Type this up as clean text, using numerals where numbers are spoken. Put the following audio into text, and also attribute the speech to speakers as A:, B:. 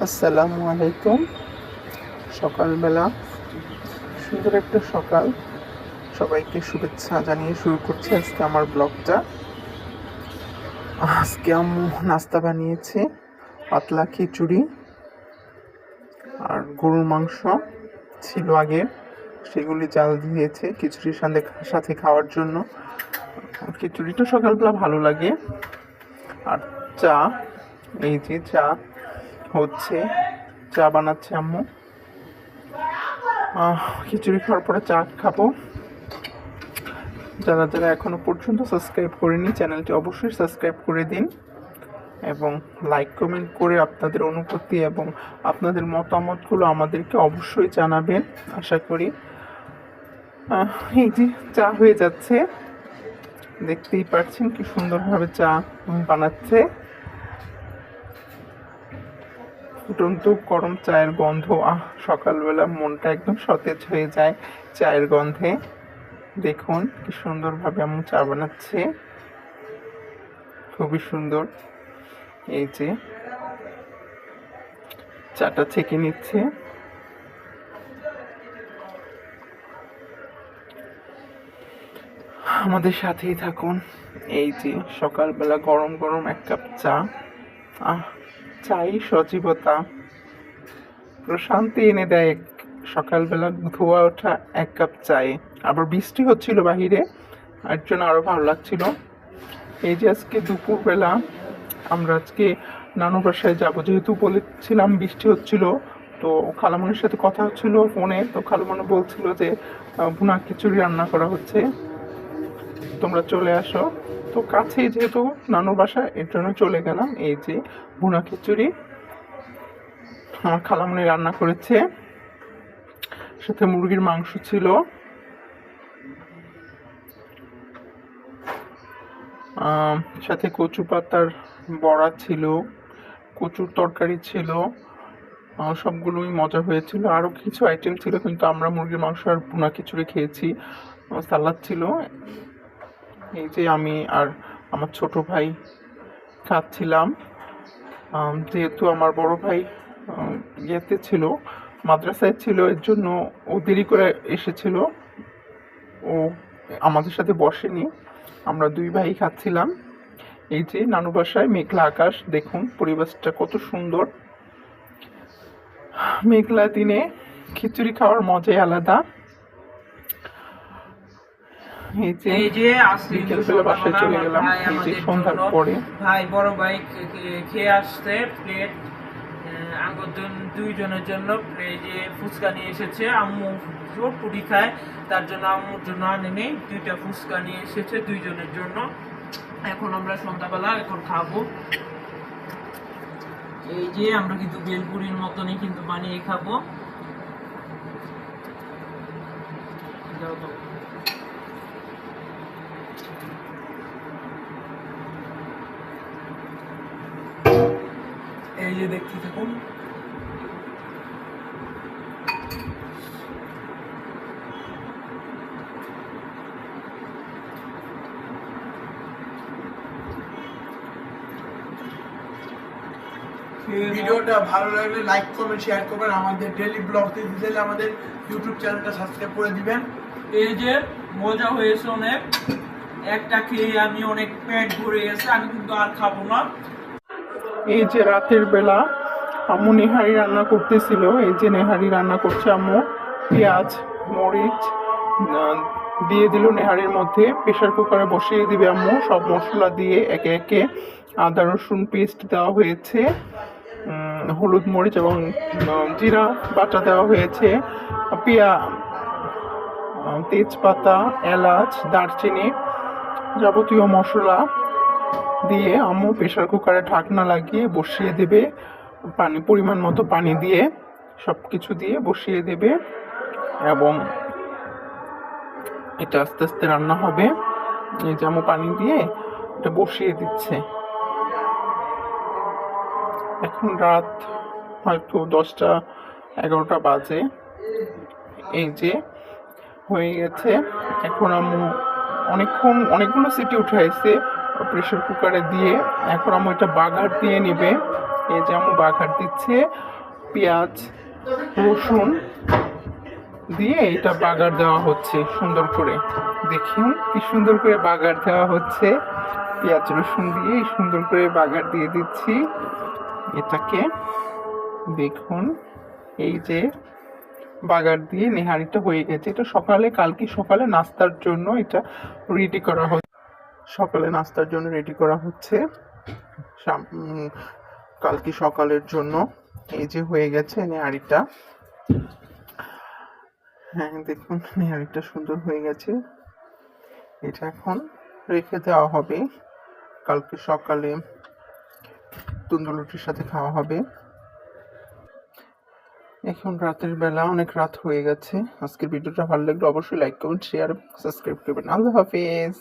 A: আসসালামু আলাইকুম। সকালবেলা সুন্দর একটা সকাল, সবাইকে শুভেচ্ছা জানিয়ে শুরু করছি আজকে আমার ব্লগটা। আজকে আম্মু নাস্তা বানিয়েছে, পাতলা খিচুড়ি আর গরুর মাংস ছিল আগে, সেগুলি জাল দিয়েছে খিচুড়ির সাথে সাথে খাওয়ার জন্য। খিচুড়িটা সকালবেলা ভালো লাগে। আর চা, এই যে চা হচ্ছে, চা বানাচ্ছে আম্মু। খিচুড়ি খাওয়ার পরে চা খাবো। যারা যারা এখনো পর্যন্ত সাবস্ক্রাইব করেনি চ্যানেলটি অবশ্যই সাবস্ক্রাইব করে দিন এবং লাইক কমেন্ট করে আপনাদের অনুভূতি এবং আপনাদের মতামতগুলো আমাদেরকে অবশ্যই জানাবেন আশা করি। এই যে চা হয়ে যাচ্ছে, দেখতেই পাচ্ছেন কি সুন্দরভাবে চা বানাচ্ছে। ফুটন্ত গরম চায়ের গন্ধ, সকালবেলা মনটা একদম সতেজ হয়ে যায় চায়ের গন্ধে। দেখুন কি সুন্দরভাবে আম্মু চা বানাচ্ছে, খুবই সুন্দর। এই যে চাটা ছেঁকে নিচ্ছে। আমাদের সাথেই থাকুন। এই যে সকালবেলা গরম গরম এক কাপ চা, চাই সজীবতা, প্রশান্তি এনে দেয় সকালবেলা ধোয়া ওঠা এক কাপ চায়ে। আবার বৃষ্টি হচ্ছিল বাহিরে, এর জন্য আরো ভালো লাগছিল। এই যে আজকে দুপুরবেলা আমরা আজকে নানু বাসায় যাবো, যেহেতু বলেছিলাম বৃষ্টি হচ্ছিল, তো খালামণির সাথে কথা হচ্ছিল ফোনে, তো খালামণি বলছিল যে ভুনা খিচুড়ি রান্না করা হচ্ছে, তোমরা চলে আসো। তো কাছেই যেহেতু নানুর বাসা, এর জন্য চলে গেলাম। এই যে ভুনা খিচুড়ি আমার খালামণি রান্না করেছে, সাথে মুরগির মাংস ছিল, সাথে কচু পাতার বড়া ছিল, কচুর তরকারি ছিল। সবগুলোই মজা হয়েছিল। আরও কিছু আইটেম ছিল, কিন্তু আমরা মুরগির মাংস আর ভুনা খিচুড়ি খেয়েছি। সালাদ ছিল। এই যে আমি আর আমার ছোট ভাই খাচ্ছিলাম। যেহেতু আমার বড় ভাই ইয়েতে ছিল, মাদ্রাসায় ছিল, এর জন্য ও দেরি করে এসেছিল, ও আমাদের সাথে বসেনি। আমরা দুই ভাই খাচ্ছিলাম। এই যে নানু বাসায় মেঘলা আকাশ, দেখুন পরিবেশটা কত সুন্দর। মেঘলা দিনে খিচুড়ি খাওয়ার মজাই আলাদা। এই যে বিকেলবেলা বাসায় চলে গেলাম, এই যে সন্ধ্যার পরে
B: ভাই বড় ভাই খেয়ে আসছে প্লেট দুইজনের জন্য। এই যে ফুচকা নিয়ে এসেছে, আম্মু পুরি খায়, তার জন্য আম্মুর জন্য আনেনি, দুইটা ফুচকা নিয়ে এসেছে দুইজনের জন্য। এখন আমরা সন্ধ্যাবেলা এখন খাবো। এই যে আমরা কিন্তু বেলপুরির মতনই কিন্তু বানিয়ে খাবো। এই যে দেখতে থাকুন।
C: ভিডিওটা ভালো লাগলে লাইক করবেন, শেয়ার করবেন। আমাদের ডেইলি ব্লগ দিতে চাইলে আমাদের ইউটিউব চ্যানেলটা সাবস্ক্রাইব করে দিবেন।
B: এই যে মজা হয়েছে অনেক, একটা খেয়ে আমি অনেক পেট ভরে গেছে, আমি কিন্তু আর খাবো না।
A: এই যে রাতের বেলা আম্মু নেহারি রান্না করতেছিল, এই যে নেহারি রান্না করছে আম্মু। পেঁয়াজ মরিচ দিয়ে দিল নেহারির মধ্যে, প্রেশার কুকারে বসিয়ে দিবে আম্মু। সব মশলা দিয়ে একে একে আদা রসুন পেস্ট দেওয়া হয়েছে, হলুদ মরিচ এবং জিরা বাটা দেওয়া হয়েছে, তেজপাতা, এলাচ, দারচিনি, যাবতীয় মশলা দিয়ে আম্মু প্রেশার কুকারে ঢাকনা লাগিয়ে বসিয়ে দেবে। পানি পরিমাণ মতো পানি দিয়ে সব কিছু দিয়ে বসিয়ে দেবে এবং এটা আস্তে আস্তে রান্না হবে। এই যে আম্মু পানি দিয়ে এটা বসিয়ে দিচ্ছে। এখন রাত হয়তো 10টা 11টা বাজে। এই যে হয়ে গেছে। এখন আম্মু অনেকগুলো সিটি উঠাইছে প্রেশার কুকারে দিয়ে। এখন আম্মু এটা বাগার দিয়ে নেবে। এই যে আম্মু বাগার দিচ্ছে পেঁয়াজ রসুন দিয়ে, এটা বাগার দেওয়া হচ্ছে সুন্দর করে। দেখুন কি সুন্দর করে বাগার দেওয়া হচ্ছে, পেঁয়াজ রসুন দিয়ে সুন্দর করে বাগার দিয়ে দিচ্ছি এটাকে। দেখুন এই যে বাগার দিয়ে নেহারিটা হয়ে গেছে। এটা সকালে, কালকে সকালে নাস্তার জন্য এটা রেডি করা হচ্ছে, সকালে নাস্তার জন্য রেডি করা হচ্ছে কালকে সকালের জন্য। এই যে হয়ে গেছে নেহারিটা। হ্যাঁ দেখুন নেহারিটা সুন্দর হয়ে গেছে। এটা এখন রেখে দেওয়া হবে, কালকে সকালে তন্দুর রুটির সাথে খাওয়া হবে। এখন রাতের বেলা, অনেক রাত হয়ে গেছে। আজকের ভিডিওটা ভালো লাগলে অবশ্যই লাইক কমেন্ট শেয়ার সাবস্ক্রাইব করবেন। আল্লাহ হাফেজ।